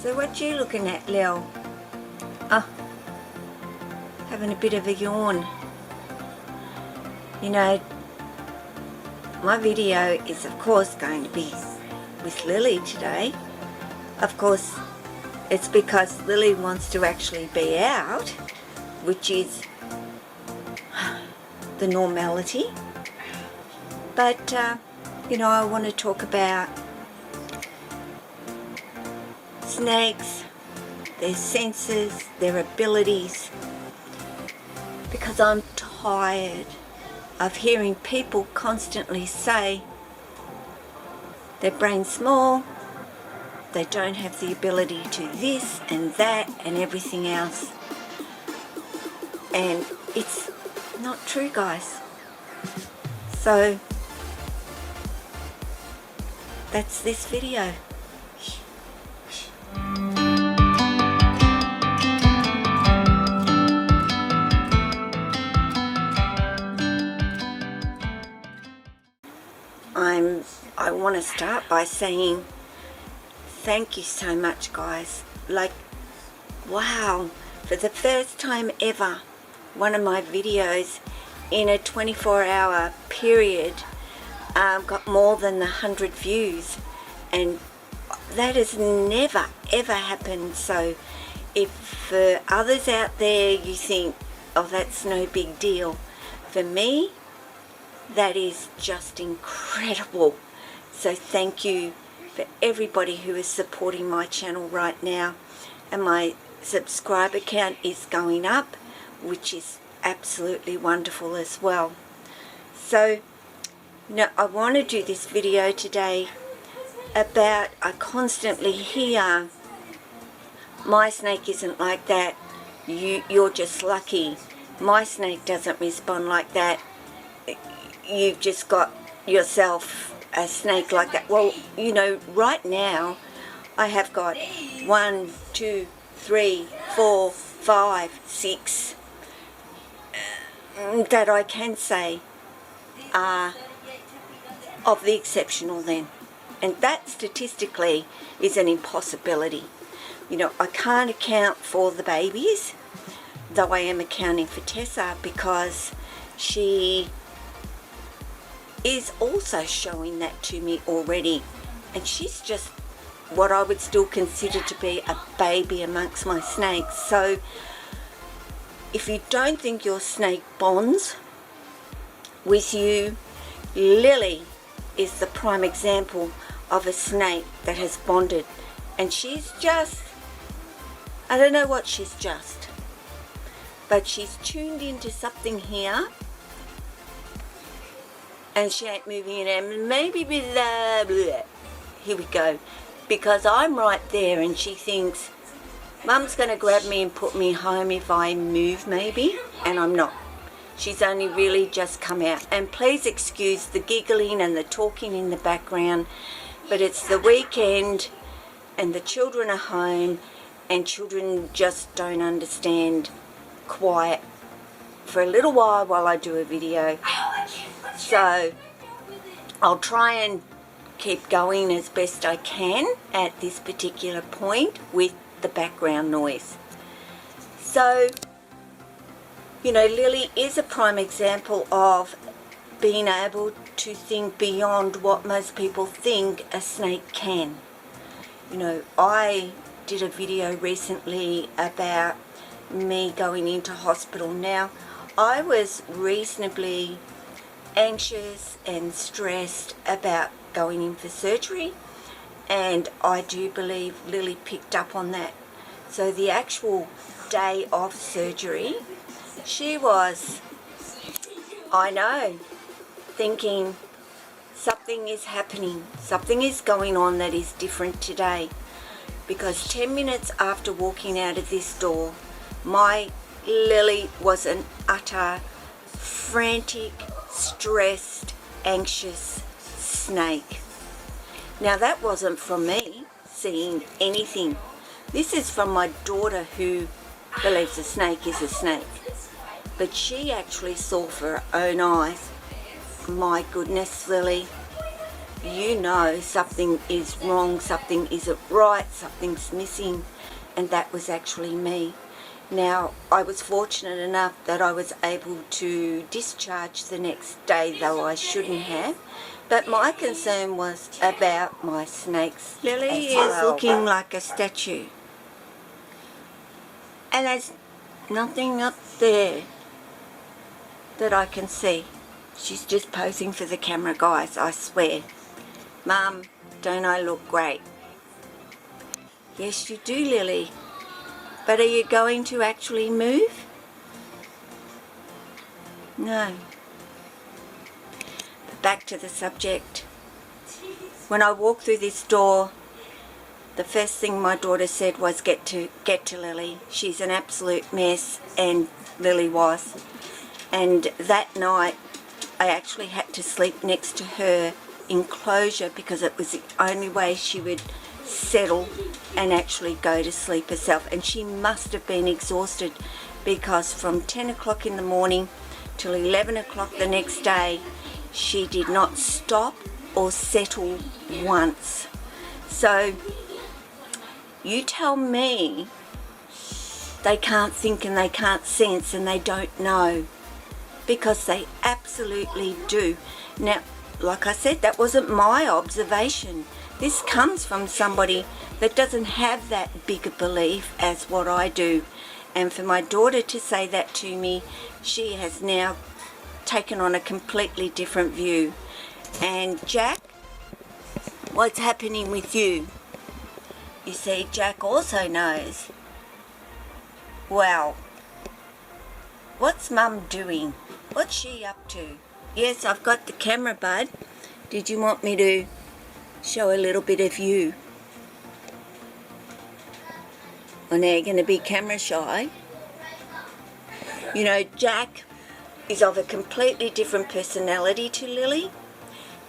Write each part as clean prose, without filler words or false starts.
So what you looking at, Lil? Oh, having a bit of a yawn. You know, my video is of course going to be with Lily today. Of course, it's because Lily wants to actually be out, which is the normality. But, you know, I want to talk about snakes, their senses, their abilities, because I'm tired of hearing people constantly say their brain's small, they don't have the ability to this and that and everything else. And it's not true, guys. So that's this video. I want to start by saying thank you so much, guys. Like, wow, for the first time ever, one of my videos in a 24-hour period got more than 100 views, and that has never ever happened. So if for others out there you think, oh, that's no big deal, for me that is just incredible. So thank you for everybody who is supporting my channel right now, and my subscriber count is going up, which is absolutely wonderful as well. So, you know, I want to do this video today about, I constantly hear, my snake isn't like that, you're just lucky, my snake doesn't respond like that, you've just got yourself a snake like that. Well, you know, right now I have got 1, 2, 3, 4, 5, 6 that I can say are of the exceptional then, and that statistically is an impossibility. You know, I can't account for the babies, though I am accounting for Tessa, because she is also showing that to me already, and she's just what I would still consider to be a baby amongst my snakes. So if you don't think your snake bonds with you, Lily is the prime example of a snake that has bonded, and she's just, I don't know what she's just, but she's tuned into something here, and she ain't moving it, and maybe blah, blah. Here we go, because I'm right there, and she thinks Mum's going to grab me and put me home if I move maybe, and I'm not. She's only really just come out, and please excuse the giggling and the talking in the background, but it's the weekend and the children are home, and children just don't understand quiet for a little while I do a video. So I'll try and keep going as best I can at this particular point with the background noise. So, you know, Lily is a prime example of being able to think beyond what most people think a snake can. You know, I did a video recently about me going into hospital. Now, I was reasonably anxious and stressed about going in for surgery, and I do believe Lily picked up on that. So the actual day of surgery, she was, I know, thinking something is happening, something is going on that is different today, because 10 minutes after walking out of this door, my Lily was an utter, frantic, stressed, anxious snake. Now that wasn't from me seeing anything. This is from my daughter, who believes a snake is a snake. But she actually saw for her own eyes. My goodness, Lily, you know something is wrong, something isn't right, something's missing, and that was actually me. Now, I was fortunate enough that I was able to discharge the next day, though I shouldn't have. But my concern was about my snakes. Lily is looking like a statue. And there's nothing up there that I can see. She's just posing for the camera, guys, I swear. Mum, don't I look great? Yes, you do, Lily. But are you going to actually move? No. But back to the subject. When I walked through this door, the first thing my daughter said was, get to Lily. She's an absolute mess, and Lily was. And that night, I actually had to sleep next to her enclosure because it was the only way she would settle and actually go to sleep herself. And she must have been exhausted because from 10 o'clock in the morning till 11 o'clock the next day, she did not stop or settle once. So you tell me they can't think and they can't sense and they don't know, because they absolutely do. Now, like I said, that wasn't my observation. This comes from somebody that doesn't have that bigger belief as what I do. And for my daughter to say that to me, she has now taken on a completely different view. And Jack, what's happening with you? You see, Jack also knows. Well, what's Mum doing? What's she up to? Yes, I've got the camera, bud. Did you want me to show a little bit of you? Well, now you're going to be camera shy. You know, Jack is of a completely different personality to Lily,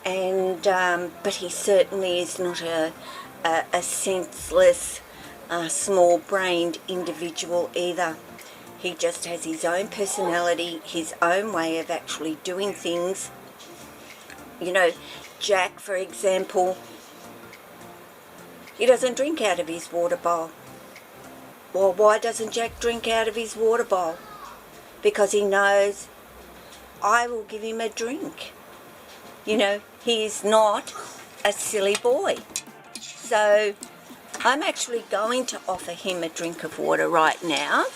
and but he certainly is not a senseless, small-brained individual either. He just has his own personality, his own way of actually doing things. You know, Jack, for example, he doesn't drink out of his water bowl. Well, why doesn't Jack drink out of his water bowl? Because he knows I will give him a drink. You know, he is not a silly boy. So I'm actually going to offer him a drink of water right now,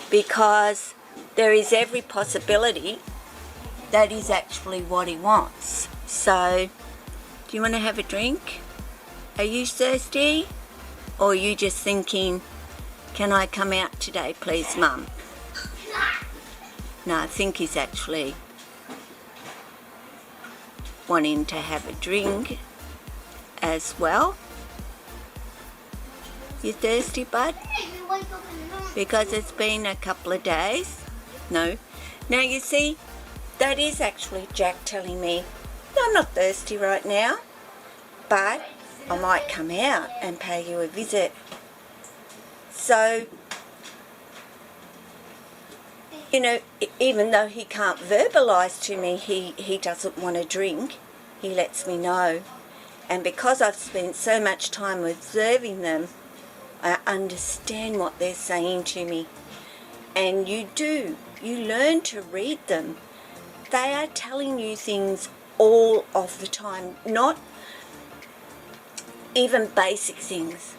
because there is every possibility that is actually what he wants. So, do you want to have a drink? Are you thirsty? Or are you just thinking, can I come out today, please, Mum? No, I think he's actually wanting to have a drink as well. You thirsty, bud? Because it's been a couple of days. No. Now you see, that is actually Jack telling me, no, I'm not thirsty right now, but I might come out and pay you a visit. So, you know, even though he can't verbalise to me he doesn't want a drink, he lets me know. And because I've spent so much time observing them, I understand what they're saying to me. And you learn to read them. They are telling you things all of the time, not even basic things,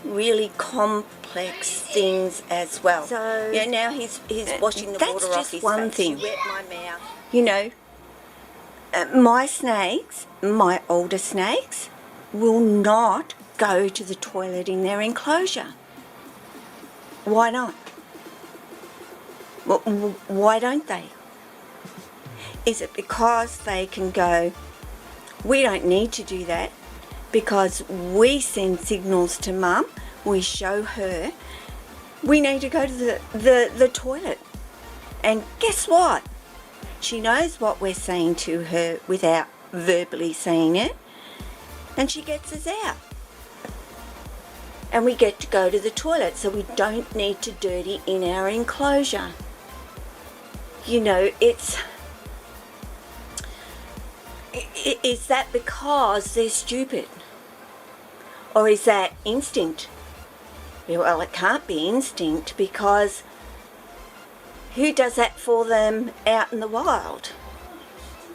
really complex things as well. So yeah, now he's washing the water off his face. That's just one thing. Wet my mouth. You know, my snakes, my older snakes, will not go to the toilet in their enclosure. Why not? Well, why don't they? Is it because they can go, we don't need to do that because we send signals to Mum, we show her, we need to go to the toilet. And guess what? She knows what we're saying to her without verbally saying it, and she gets us out. And we get to go to the toilet, so we don't need to dirty in our enclosure. You know, Is that because they're stupid? Or is that instinct? Well, it can't be instinct, because who does that for them out in the wild?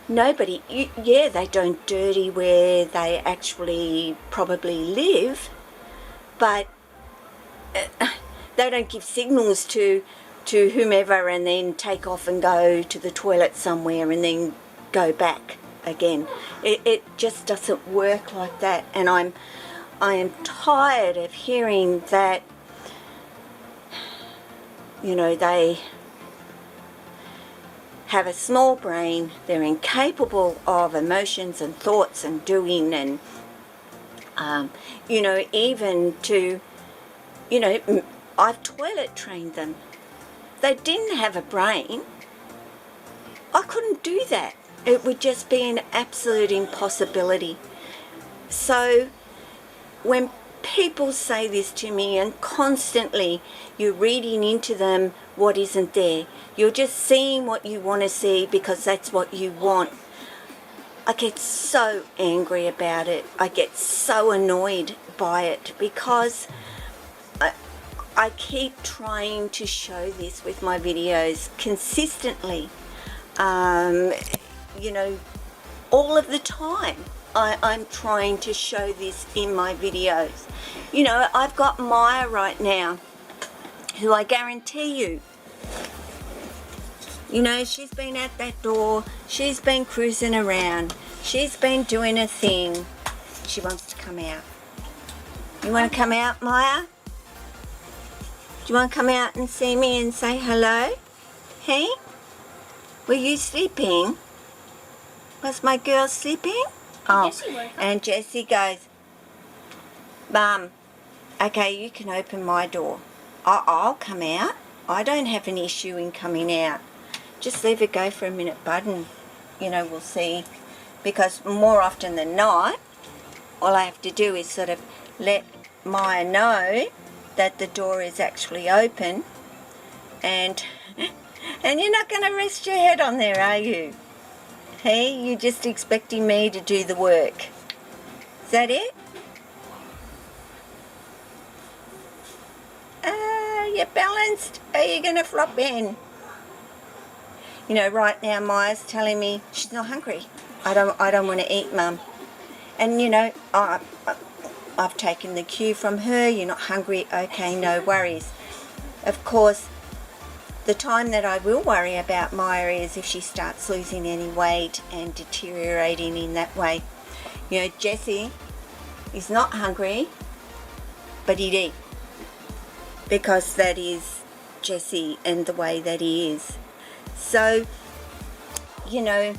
Nobody. Yeah, they don't dirty where they actually probably live, but they don't give signals to whomever and then take off and go to the toilet somewhere and then go back again. It just doesn't work like that, and I am tired of hearing that, you know, they have a small brain, they're incapable of emotions and thoughts and doing, and you know, even to, you know, I've toilet trained them. They didn't have a brain. I couldn't do that. It would just be an absolute impossibility. So when people say this to me, and constantly you're reading into them what isn't there, you're just seeing what you want to see because that's what you want, I get so angry about it. I get so annoyed by it, because I keep trying to show this with my videos consistently, you know, all of the time. I'm trying to show this in my videos. You know, I've got Maya right now, who I guarantee you know, she's been at that door, she's been cruising around, she's been doing a thing. She wants to come out. You want to come out, Maya? Do you want to come out and see me and say hello? Hey? Were you sleeping? Was my girl sleeping? Oh, and Jessie goes, Mum, okay, you can open my door. I'll come out. I don't have an issue in coming out. Just leave it go for a minute, bud, and, you know, we'll see. Because more often than not, all I have to do is sort of let Maya know that the door is actually open, and you're not going to rest your head on there, are you? Hey, you're just expecting me to do the work. Is that it? You're balanced? Are you going to flop in? You know, right now Maya's telling me she's not hungry. I don't want to eat, Mum. And, you know, I've taken the cue from her. You're not hungry? Okay, no worries. Of course, the time that I will worry about Maya is if she starts losing any weight and deteriorating in that way. You know, Jesse is not hungry, but he'd eat, because that is Jesse and the way that he is. So, you know,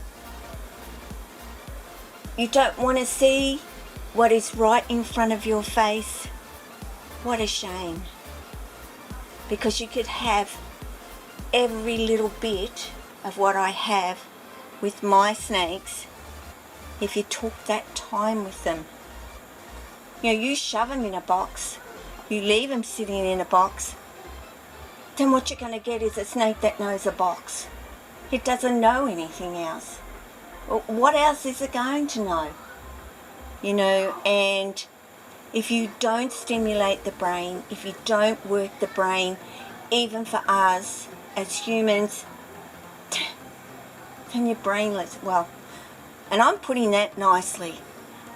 you don't want to see what is right in front of your face. What a shame. Because you could have every little bit of what I have with my snakes if you took that time with them. You know, you shove them in a box, you leave them sitting in a box, then what you're going to get is a snake that knows a box. It doesn't know anything else. What else is it going to know? You know, and if you don't stimulate the brain, if you don't work the brain, even for us as humans, then you're brainless. Well, and I'm putting that nicely.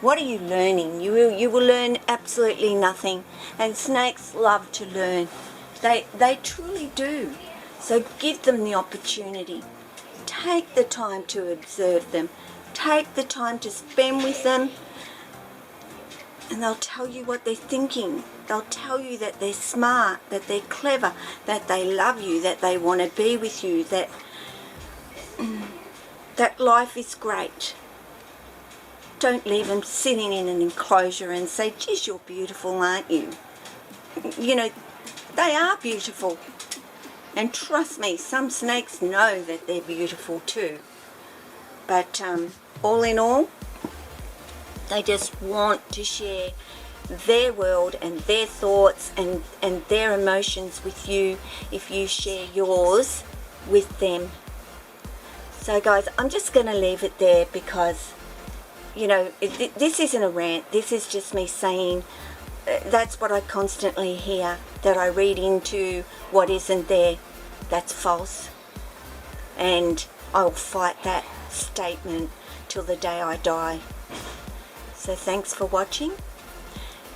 What are you learning? You will learn absolutely nothing. And snakes love to learn. They truly do. So give them the opportunity. Take the time to observe them. Take the time to spend with them. And they'll tell you what they're thinking. They'll tell you that they're smart, that they're clever, that they love you, that they want to be with you, that life is great. Don't leave them sitting in an enclosure and say, geez, you're beautiful, aren't you? You know, they are beautiful. And trust me, some snakes know that they're beautiful too. But all in all, they just want to share their world and their thoughts and their emotions with you if you share yours with them. So guys, I'm just going to leave it there, because you know, this isn't a rant. This is just me saying that's what I constantly hear, that I read into what isn't there. That's false. And I'll fight that statement till the day I die. So thanks for watching.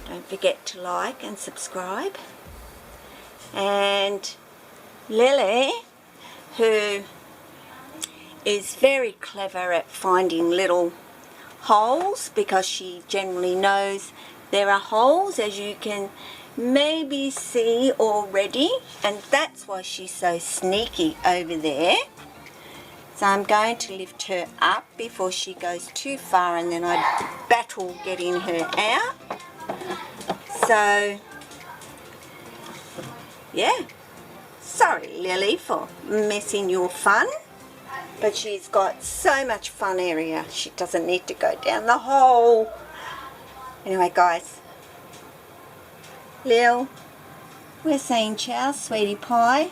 Don't forget to like and subscribe. And Lily, who is very clever at finding little holes, because she generally knows there are holes, as you can maybe see already, and that's why she's so sneaky over there. So I'm going to lift her up before she goes too far, and then I battle getting her out. So yeah, sorry Lily for messing your fun, but she's got so much fun area, she doesn't need to go down the hole. Anyway guys, Lil, we're saying ciao, sweetie pie.